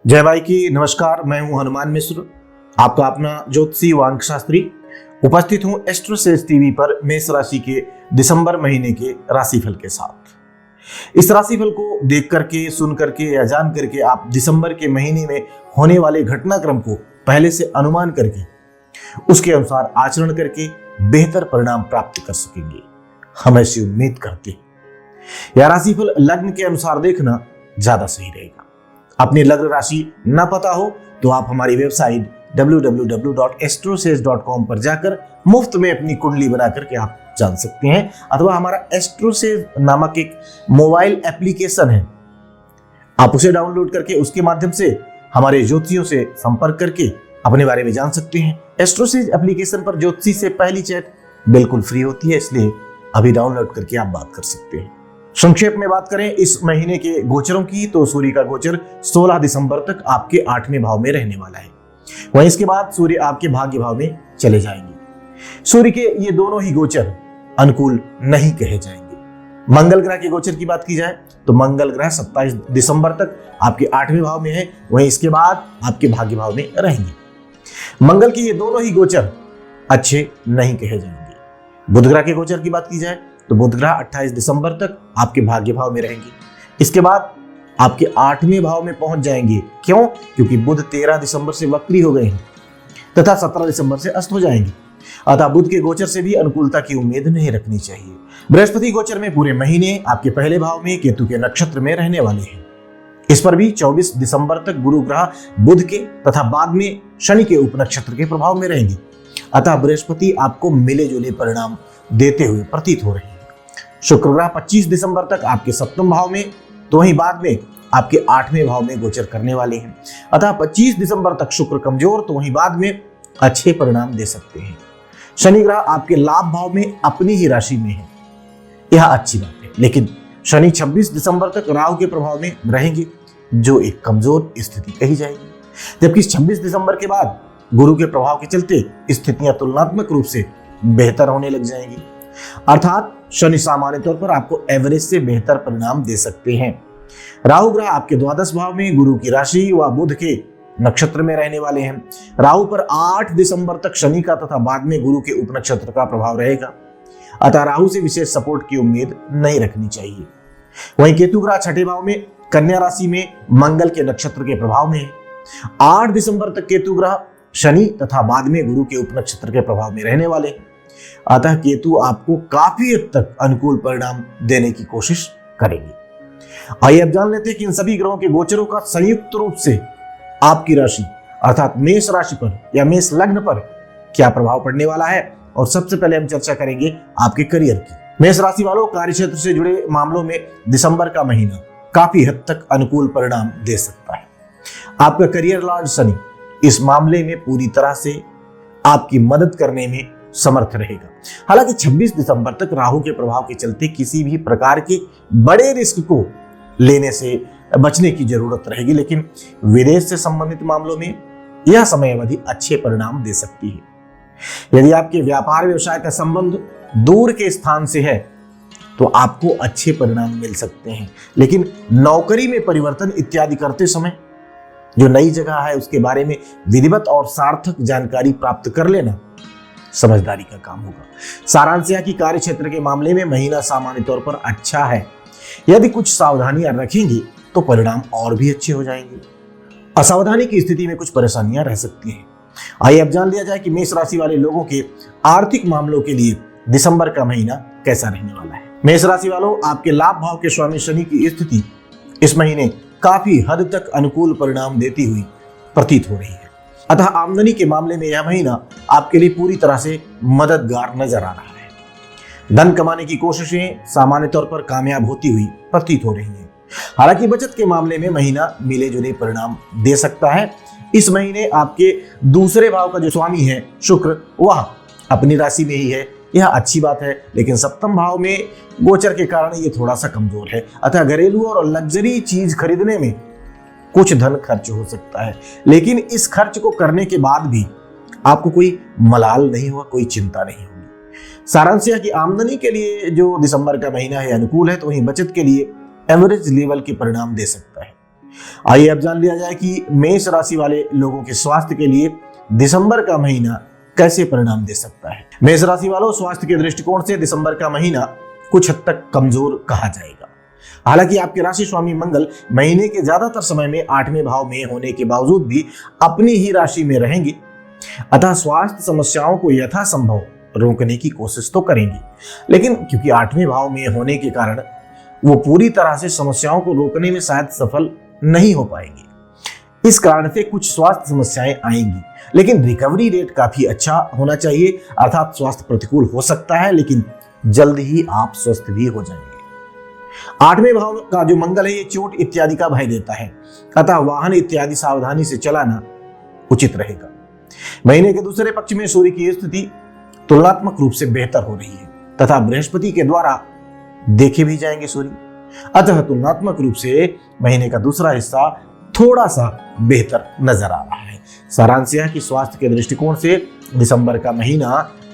जय भाई की नमस्कार। मैं हूं हनुमान मिश्र, आपका अपना ज्योतिषी वांग शास्त्री। उपस्थित हूं एस्ट्रोसेज टीवी पर मेष राशि के दिसंबर महीने के राशिफल के साथ। इस राशिफल को देख करके, सुन करके या जान करके आप दिसंबर के महीने में होने वाले घटनाक्रम को पहले से अनुमान करके उसके अनुसार आचरण करके बेहतर परिणाम प्राप्त कर सकेंगे, हम ऐसी उम्मीद करते हैं। यह राशिफल लग्न के अनुसार देखना ज्यादा सही रहेगा। अपनी लग्न राशि न पता हो तो आप हमारी वेबसाइट www.astrosage.com पर जाकर मुफ्त में अपनी कुंडली बना करके आप जान सकते हैं, अथवा हमारा एस्ट्रोसेज नामक एक मोबाइल एप्लीकेशन है, आप उसे डाउनलोड करके उसके माध्यम से हमारे ज्योतिषियों से संपर्क करके अपने बारे में जान सकते हैं। एस्ट्रोसेज एप्लीकेशन पर ज्योतिषी से पहली चैट बिल्कुल फ्री होती है, इसलिए अभी डाउनलोड करके आप बात कर सकते हैं। संक्षेप में बात करें इस महीने के गोचरों की, तो सूर्य का गोचर 16 दिसंबर तक आपके 8वें भाव में रहने वाला है। वहीं इसके बाद सूर्य आपके भाग्य भाव में चले जाएंगे। सूर्य के ये दोनों ही गोचर अनुकूल नहीं कहे जाएंगे। मंगल ग्रह के गोचर की बात की जाए तो मंगल ग्रह 27 दिसंबर तक आपके 8वें भाव में है, वहीं इसके बाद आपके भाग्य भाव में रहेंगे। मंगल के ये दोनों ही गोचर अच्छे नहीं कहे जाएंगे। बुध ग्रह के गोचर की बात की जाए तो बुध ग्रह 28 दिसंबर तक आपके भाग्य भाव में रहेंगे। इसके बाद आपके 8वें भाव में पहुंच जाएंगे। क्यों? क्योंकि बुध 13 दिसंबर से वक्री हो गए हैं तथा 17 दिसंबर से अस्त हो जाएंगे। अतः बुध के गोचर से भी अनुकूलता की उम्मीद नहीं रखनी चाहिए। बृहस्पति गोचर में पूरे महीने आपके पहले भाव में केतु के नक्षत्र में रहने वाले हैं। इस पर भी 24 दिसंबर तक गुरु ग्रह बुध के तथा बाद में शनि के उपनक्षत्र के प्रभाव में रहेंगे। अतः बृहस्पति आपको मिले जुले परिणाम देते हुए प्रतीत हो रहे हैं। शुक्र ग्रह 25 दिसंबर तक आपके 7वें भाव में, तो वहीं बाद में आपके 8वें भाव में गोचर करने वाले हैं। अतः 25 दिसंबर तक शुक्र कमजोर, तो वहीं बाद में अच्छे परिणाम दे सकते हैं। शनि ग्रह आपके लाभ भाव में अपनी ही राशि में है, यह अच्छी बात है, लेकिन शनि 26 दिसंबर तक राहु के प्रभाव में रहेंगे, जो एक कमजोर स्थिति कही जाएगी। जबकि 26 दिसंबर के बाद गुरु के प्रभाव के चलते स्थितियां तुलनात्मक रूप से बेहतर होने लग जाएंगी। अर्थात शनि सामान्य तौर पर आपको एवरेज से बेहतर परिणाम दे सकते हैं। राहु ग्रह आपके द्वादश भाव में गुरु की राशि व बुध के नक्षत्र में रहने वाले हैं। राहु पर 8 दिसंबर तक शनि का तथा बाद में गुरु के उपनक्षत्र का प्रभाव रहेगा। अतः राहु से विशेष सपोर्ट की उम्मीद नहीं रखनी चाहिए। वहीं केतु ग्रह 6ठे भाव में कन्या राशि में मंगल के नक्षत्र के प्रभाव में है। 8 दिसंबर तक केतु ग्रह शनि तथा बाद में गुरु के उपनक्षत्र के प्रभाव में रहने वाले हैं। अतः केतु आपको काफी हद तक अनुकूल परिणाम देने की कोशिश करेंगे। आइए अब जान लेते हैं कि इन सभी ग्रहों के गोचरों का संयुक्त रूप से आपकी राशि अर्थात मेष राशि पर या मेष लग्न पर क्या प्रभाव पड़ने वाला है। और सबसे पहले हम चर्चा करेंगे आपके करियर की। मेष राशि वालों, कार्य क्षेत्र से जुड़े मामलों में दिसंबर का महीना काफी हद तक अनुकूल परिणाम दे सकता है। आपका करियर लॉर्ड शनि इस मामले में पूरी तरह से आपकी मदद करने में समर्थ रहेगा। हालांकि 26 दिसंबर तक राहु के प्रभाव के चलते किसी भी प्रकार के बड़े रिस्क को लेने से बचने की जरूरत रहेगी, लेकिन विदेश से संबंधित मामलों में यह समय अवधि अच्छे परिणाम दे सकती है। यदि आपके व्यापार व्यवसाय का संबंध दूर के स्थान से है तो आपको अच्छे परिणाम मिल सकते हैं, लेकिन नौकरी में परिवर्तन इत्यादि करते समय जो नई जगह है उसके बारे में विधिवत और सार्थक जानकारी प्राप्त कर लेना समझदारी का काम होगा। सारांश यह कि कार्य क्षेत्र के मामले में महीना सामान्य तौर पर अच्छा है। यदि कुछ सावधानियां रखेंगे तो परिणाम और भी अच्छे हो जाएंगे। असावधानी की स्थिति में कुछ परेशानियां रह सकती हैं। आइए अब जान लिया जाए कि मेष राशि वाले लोगों के आर्थिक मामलों के लिए दिसंबर का महीना कैसा रहने वाला है। मेष राशि वालों, आपके लाभ भाव के स्वामी शनि की स्थिति इस महीने काफी हद तक अनुकूल परिणाम देती हुई प्रतीत हो रही है। अतः आमदनी के मामले में यह महीना आपके लिए पूरी तरह से मददगार नजर आ रहा है। धन कमाने की कोशिशें सामान्य तौर पर कामयाब होती हुई प्रतीत हो रही हैं। हालांकि बचत के मामले में महीना मिले जुले परिणाम दे सकता है। इस महीने आपके दूसरे भाव का जो स्वामी है शुक्र, वह अपनी राशि में ही है, यह अच्छी बात है, लेकिन 7वें भाव में गोचर के कारण ये थोड़ा सा कमजोर है। अतः घरेलू और लग्जरी चीज खरीदने में कुछ धन खर्च हो सकता है, लेकिन इस खर्च को करने के बाद भी आपको कोई मलाल नहीं हुआ, कोई चिंता नहीं होगी। सारांश यह कि आमदनी के लिए जो दिसंबर का महीना है अनुकूल है, तो वहीं बचत के लिए एवरेज लेवल के परिणाम दे सकता है। आइए अब जान लिया जाए कि मेष राशि वाले लोगों के स्वास्थ्य के लिए दिसंबर का महीना कैसे परिणाम दे सकता है। मेष राशि वालों, स्वास्थ्य के दृष्टिकोण से दिसंबर का महीना कुछ हद तक कमजोर कहा जाएगा। हालांकि आपके राशि स्वामी मंगल महीने के ज्यादातर समय में 8वें भाव में होने के बावजूद भी अपनी ही राशि में रहेंगे, अतः स्वास्थ्य समस्याओं को यथासंभव रोकने की कोशिश तो करेंगे, लेकिन क्योंकि 8वें भाव में होने के कारण वो पूरी तरह से समस्याओं को रोकने में शायद सफल नहीं हो पाएंगे। इस कारण से कुछ स्वास्थ्य समस्याएं आएंगी, लेकिन रिकवरी रेट काफी अच्छा होना चाहिए, अर्थात स्वास्थ्य प्रतिकूल हो सकता है लेकिन जल्द ही आप स्वस्थ भी हो जाएंगे। 8वें भाव का जो मंगल है ये चोट इत्यादि का भय देता है, अतः वाहन इत्यादि सावधानी से चलाना उचित रहेगा। महीने के दूसरे पक्ष में सूर्य की स्थिति तुलनात्मक रूप से बेहतर हो रही है तथा बृहस्पति के द्वारा देखे भी जाएंगे सूर्य, अतः तुलनात्मक रूप से महीने का दूसरा हिस्सा थोड़ा सा बेहतर नजर आ रहा है। सारांश यह कि स्वास्थ्य के दृष्टिकोण से दिसंबर का महीना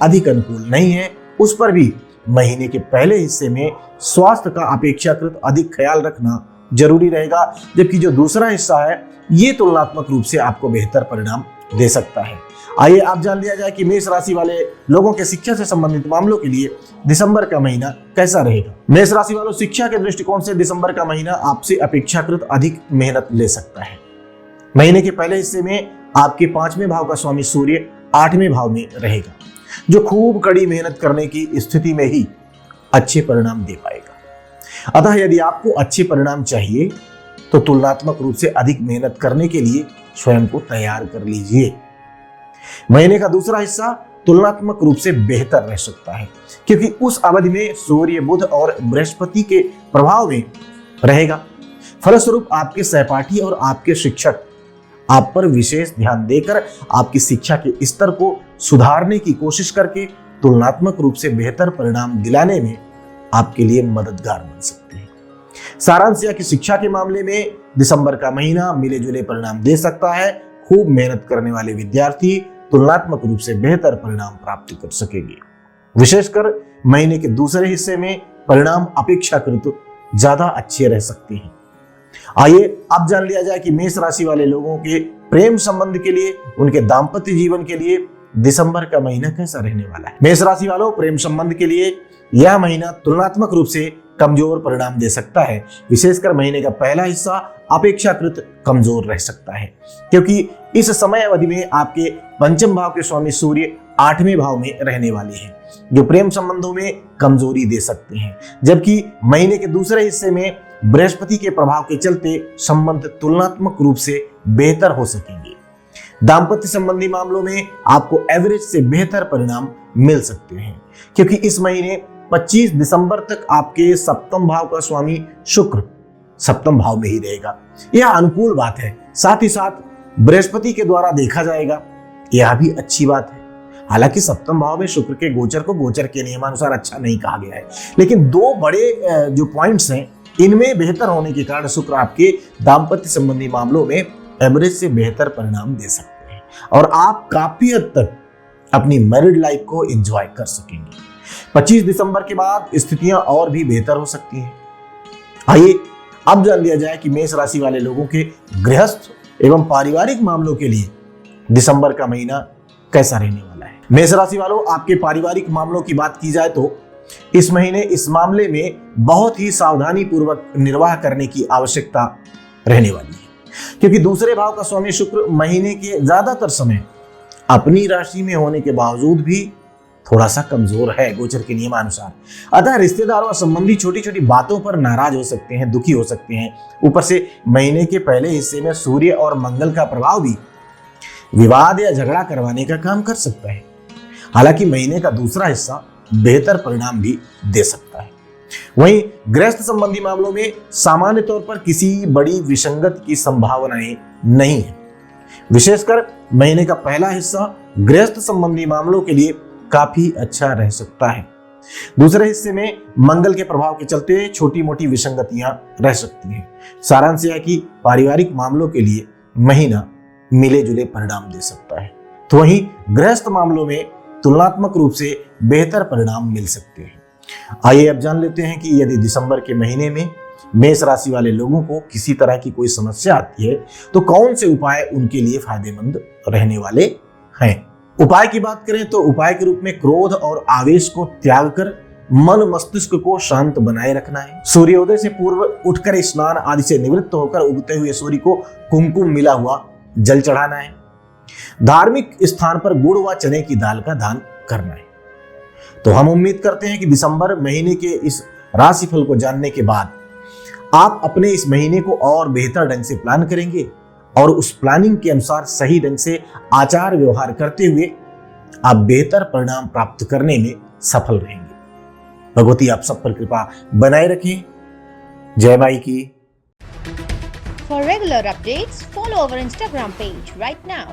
अधिक अनुकूल नहीं है, उस पर भी महीने के पहले हिस्से में स्वास्थ्य का अपेक्षाकृत अधिक ख्याल रखना जरूरी रहेगा, जबकि जो दूसरा हिस्सा है ये तुलनात्मक रूप से आपको बेहतर परिणाम दे सकता है। आइए आप जान लिया जाए कि मेष राशि वाले लोगों के शिक्षा से संबंधित मामलों के लिए दिसंबर का महीना कैसा रहेगा। मेष राशि वालों, शिक्षा के दृष्टिकोण से दिसंबर का महीना आपसे अपेक्षाकृत अधिक मेहनत ले सकता है। महीने के पहले हिस्से में आपके 5वें भाव का स्वामी सूर्य 8वें भाव में रहेगा, जो खूब कड़ी मेहनत करने की स्थिति में ही अच्छे परिणाम दे पाएगा। अतः यदि आपको अच्छे परिणाम चाहिए तो तुलनात्मक रूप से अधिक मेहनत करने के लिए स्वयं को तैयार कर लीजिए। महीने का दूसरा हिस्सा तुलनात्मक रूप से बेहतर रह सकता है, क्योंकि उस अवधि में सूर्य, बुध और बृहस्पति के प्रभाव में रहेगा। फलस्वरूप आपके सहपाठी और आपके शिक्षक आप पर विशेष ध्यान देकर आपकी शिक्षा के स्तर को सुधारने की कोशिश करके तुलनात्मक रूप से बेहतर परिणाम दिलाने में आपके लिए मददगार बन सकते हैं। सारांश यह कि शिक्षा के मामले में दिसंबर का महीना मिले जुले परिणाम दे सकता है। खूब मेहनत करने वाले विद्यार्थी तुलनात्मक रूप से बेहतर परिणाम प्राप्त कर सकेंगे। विशेषकर महीने के दूसरे हिस्से में परिणाम अपेक्षाकृत ज्यादा अच्छे रह सकते हैं। आइए अब जान लिया जाए कि मेष राशि वाले लोगों के प्रेम संबंध के लिए, उनके दाम्पत्य जीवन के लिए दिसंबर का महीना कैसा रहने वाला है। मेष राशि वालों, प्रेम संबंध के लिए यह महीना तुलनात्मक रूप से कमजोर परिणाम दे सकता है। विशेषकर महीने का पहला हिस्सा अपेक्षाकृत कमजोर रह सकता है, क्योंकि इस समय अवधि में आपके 5वें भाव के स्वामी सूर्य 8वें भाव में रहने वाले हैं, जो प्रेम संबंधों में कमजोरी दे सकते हैं। जबकि महीने के दूसरे हिस्से में बृहस्पति के प्रभाव के चलते संबंध तुलनात्मक रूप से बेहतर हो सकेंगे। दाम्पत्य संबंधी मामलों में आपको एवरेज से बेहतर परिणाम मिल सकते हैं, क्योंकि इस महीने 25 दिसंबर तक आपके 7वें भाव का स्वामी शुक्र 7वें भाव में ही रहेगा। यह अनुकूल बात है, साथ ही साथ बृहस्पति के द्वारा देखा जाएगा, यह भी अच्छी बात है। हालांकि 7वें भाव में शुक्र के गोचर को गोचर के नियमानुसार अच्छा नहीं कहा गया है, लेकिन दो बड़े जो पॉइंट्स हैं इनमें बेहतर होने के कारण शुक्र आपके दाम्पत्य संबंधी मामलों में एवरेज से बेहतर परिणाम दे सकते हैं और आप काफी हद तक अपनी मैरिड लाइफ को एंजॉय कर सकेंगे। 25 दिसंबर के बाद स्थितियां और भी बेहतर हो सकती हैं। आइए अब जान लिया जाए कि मेष राशि वाले लोगों के गृहस्थ एवं पारिवारिक मामलों के लिए दिसंबर का महीना कैसा रहने वाला है। मेष राशि वालों, आपके पारिवारिक मामलों की बात की जाए तो इस महीने इस मामले में बहुत ही सावधानी पूर्वक निर्वाह करने की आवश्यकता रहने वाली है, क्योंकि दूसरे भाव का स्वामी शुक्र महीने के ज्यादातर समय अपनी राशि में होने के बावजूद भी थोड़ा सा कमजोर है गोचर के नियमानुसार। अतः रिश्तेदार और संबंधी छोटी छोटी बातों पर नाराज हो सकते हैं, दुखी हो सकते हैं। ऊपर से महीने के पहले हिस्से में सूर्य और मंगल का प्रभाव भी विवाद या झगड़ा करवाने का काम कर सकता है। हालांकि महीने का दूसरा हिस्सा बेहतर परिणाम भी दे सकता है। वहीं गृहस्थ संबंधी मामलों में सामान्य तौर पर किसी बड़ी विसंगति की संभावनाएं नहीं है। विशेषकर महीने का पहला हिस्सा गृहस्थ संबंधी मामलों के लिए काफी अच्छा रह सकता है। दूसरे हिस्से में मंगल के प्रभाव के चलते छोटी मोटी विसंगतियां रह सकती हैं। सारांश यह कि पारिवारिक मामलों के लिए महीना मिले जुले परिणाम दे सकता है, तो वहीं गृहस्थ मामलों में तुलनात्मक रूप से बेहतर परिणाम मिल सकते हैं। आइए अब जान लेते हैं कि यदि दिसंबर के महीने में मेष राशि वाले लोगों को किसी तरह की कोई समस्या आती है तो कौन से उपाय उनके लिए फायदेमंद रहने वाले हैं। उपाय की बात करें तो उपाय के रूप में क्रोध और आवेश को त्याग कर मन मस्तिष्क को शांत बनाए रखना है। सूर्योदय से पूर्व उठकर स्नान आदि से निवृत्त होकर उगते हुए सूर्य को कुमकुम मिला हुआ जल चढ़ाना है। धार्मिक स्थान पर गुड़ व चने की दाल का दान करना है। तो हम उम्मीद करते हैं कि दिसंबर महीने के इस राशिफल को जानने के बाद आप अपने इस महीने को और बेहतर ढंग से प्लान करेंगे और उस प्लानिंग के अनुसार सही ढंग से आचार व्यवहार करते हुए आप बेहतर परिणाम प्राप्त करने में सफल रहेंगे। भगवती आप सब पर कृपा बनाए रखें। जय माई की। For regular updates, follow our Instagram page right now.